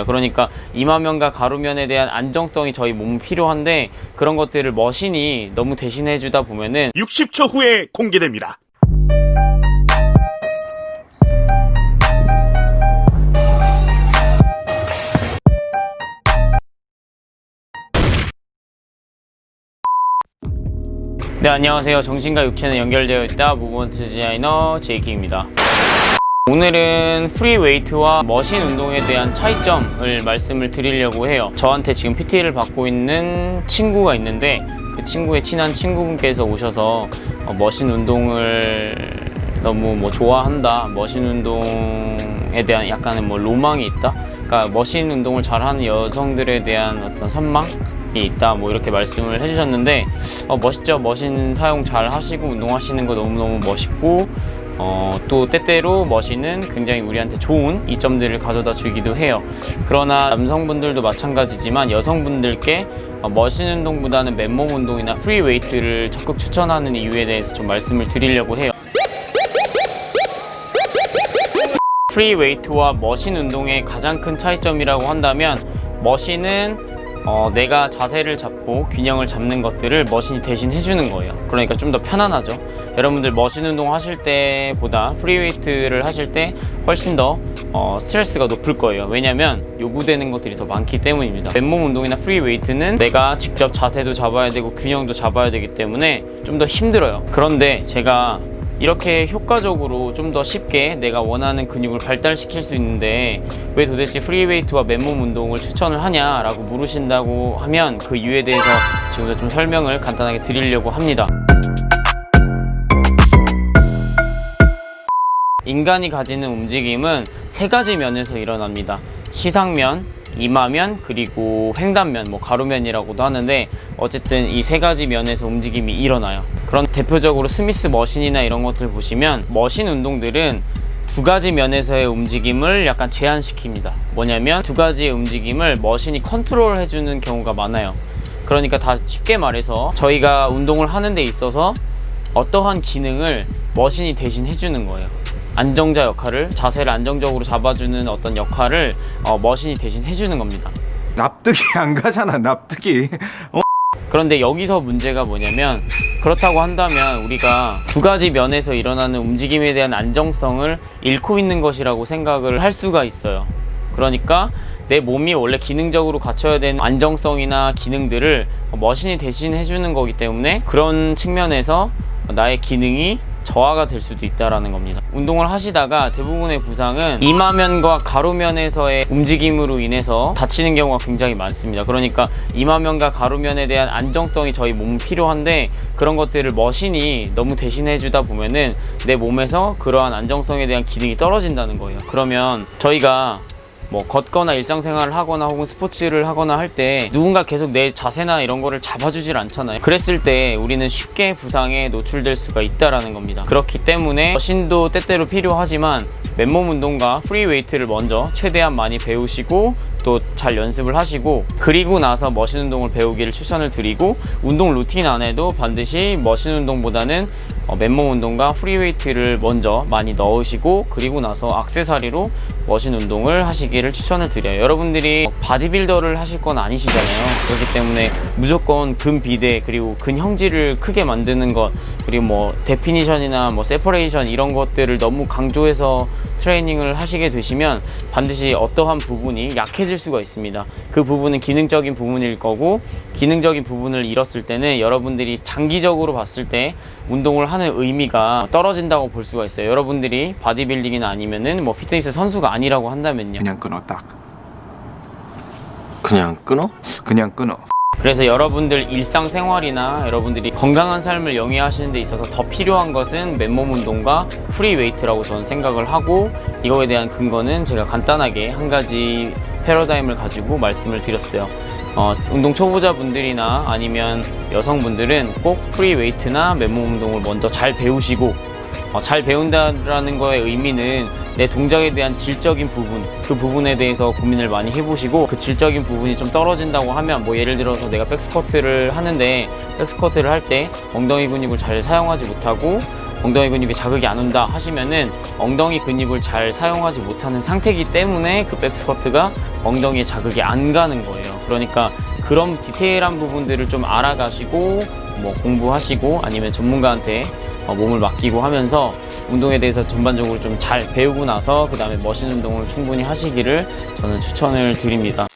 그러니까 이마면과 가루면에 대한 안정성이 저희 몸은 필요한데 그런 것들을 머신이 너무 대신해 주다 보면은 60초 후에 공개됩니다. 네, 안녕하세요. 정신과 육체는 연결되어 있다 무브먼트 디자이너 제이키입니다. 오늘은 프리웨이트와 머신 운동에 대한 차이점을 말씀을 드리려고 해요. 저한테 지금 PT를 받고 있는 친구가 있는데 그 친구의 친한 친구분께서 오셔서 머신 운동을 너무 좋아한다, 머신 운동에 대한 약간의 로망이 있다, 그러니까 머신 운동을 잘하는 여성들에 대한 어떤 선망이 있다, 이렇게 말씀을 해주셨는데 멋있죠. 머신 사용 잘 하시고 운동하시는 거 너무너무 멋있고 또 때때로 머신은 굉장히 우리한테 좋은 이점들을 가져다 주기도 해요. 그러나 남성분들도 마찬가지지만 여성분들께 머신 운동보다는 맨몸 운동이나 프리웨이트를 적극 추천하는 이유에 대해서 좀 말씀을 드리려고 해요. 프리웨이트와 머신 운동의 가장 큰 차이점이라고 한다면, 머신은 내가 자세를 잡고 균형을 잡는 것들을 머신이 대신 해주는 거예요. 그러니까 좀 더 편안하죠. 여러분들 머신 운동 하실 때보다 프리웨이트를 하실 때 훨씬 더 스트레스가 높을 거예요. 왜냐면 요구되는 것들이 더 많기 때문입니다. 맨몸 운동이나 프리웨이트는 내가 직접 자세도 잡아야 되고 균형도 잡아야 되기 때문에 좀 더 힘들어요. 그런데 제가 이렇게 효과적으로 좀 더 쉽게 내가 원하는 근육을 발달시킬 수 있는데 왜 도대체 프리웨이트와 맨몸 운동을 추천을 하냐라고 물으신다고 하면, 그 이유에 대해서 지금부터 좀 설명을 간단하게 드리려고 합니다. 인간이 가지는 움직임은 세 가지 면에서 일어납니다. 시상면, 이마면, 그리고 횡단면, 가루면이라고도 하는데, 어쨌든 이 세 가지 면에서 움직임이 일어나요. 그런 대표적으로 스미스 머신이나 이런 것들 보시면 머신 운동들은 두 가지 면에서의 움직임을 약간 제한시킵니다. 뭐냐면 두 가지의 움직임을 머신이 컨트롤 해주는 경우가 많아요. 그러니까 다 쉽게 말해서 저희가 운동을 하는 데 있어서 어떠한 기능을 머신이 대신 해주는 거예요. 안정자 역할을, 자세를 안정적으로 잡아주는 어떤 역할을 머신이 대신 해주는 겁니다. 납득이 안 가잖아, 납득이. 그런데 여기서 문제가 뭐냐면, 그렇다고 한다면 우리가 두 가지 면에서 일어나는 움직임에 대한 안정성을 잃고 있는 것이라고 생각을 할 수가 있어요. 그러니까 내 몸이 원래 기능적으로 갖춰야 되는 안정성이나 기능들을 머신이 대신 해주는 거기 때문에 그런 측면에서 나의 기능이 저하가 될 수도 있다는 겁니다. 운동을 하시다가 대부분의 부상은 이마면과 가루면에서의 움직임으로 인해서 다치는 경우가 굉장히 많습니다. 그러니까 이마면과 가루면에 대한 안정성이 저희 몸은 필요한데 그런 것들을 머신이 너무 대신해 주다 보면은 내 몸에서 그러한 안정성에 대한 기능이 떨어진다는 거예요. 그러면 저희가 걷거나 일상생활을 하거나 혹은 스포츠를 하거나 할 때 누군가 계속 내 자세나 이런 거를 잡아주질 않잖아요. 그랬을 때 우리는 쉽게 부상에 노출될 수가 있다라는 겁니다. 그렇기 때문에 머신도 때때로 필요하지만 맨몸 운동과 프리웨이트를 먼저 최대한 많이 배우시고 또 잘 연습을 하시고, 그리고 나서 머신 운동을 배우기를 추천을 드리고, 운동 루틴 안에도 반드시 머신 운동보다는 맨몸 운동과 프리웨이트를 먼저 많이 넣으시고, 그리고 나서 액세서리로 머신 운동을 하시기를 추천을 드려요. 여러분들이 바디빌더를 하실 건 아니시잖아요. 그렇기 때문에 무조건 근비대 그리고 근형질을 크게 만드는 것, 그리고 데피니션이나 세퍼레이션 이런 것들을 너무 강조해서 트레이닝을 하시게 되시면 반드시 어떠한 부분이 약해질 수가 있습니다. 그 부분은 기능적인 부분일 거고, 기능적인 부분을 잃었을 때는 여러분들이 장기적으로 봤을 때 운동을 하는 의미가 떨어진다고 볼 수가 있어요. 여러분들이 바디빌딩이나 아니면은 피트니스 선수가 아니라고 한다면요. 그냥 끊어, 딱. 그냥 끊어? 그냥 끊어. 그래서 여러분들 일상생활이나 여러분들이 건강한 삶을 영위하시는 데 있어서 더 필요한 것은 맨몸 운동과 프리웨이트라고 저는 생각을 하고, 이거에 대한 근거는 제가 간단하게 한 가지 패러다임을 가지고 말씀을 드렸어요. 운동 초보자분들이나 아니면 여성분들은 꼭 프리웨이트나 맨몸 운동을 먼저 잘 배우시고, 잘 배운다라는 거의 의미는 내 동작에 대한 질적인 부분, 그 부분에 대해서 고민을 많이 해보시고, 그 질적인 부분이 좀 떨어진다고 하면 예를 들어서 내가 백스쿼트를 하는데 백스쿼트를 할 때 엉덩이 근육을 잘 사용하지 못하고 엉덩이 근육에 자극이 안 온다 하시면은 엉덩이 근육을 잘 사용하지 못하는 상태이기 때문에 그 백스쿼트가 엉덩이에 자극이 안 가는 거예요. 그러니까 그런 디테일한 부분들을 좀 알아가시고 뭐 공부하시고 아니면 전문가한테 몸을 맡기고 하면서 운동에 대해서 전반적으로 좀 잘 배우고 나서 그 다음에 머신 운동을 충분히 하시기를 저는 추천을 드립니다.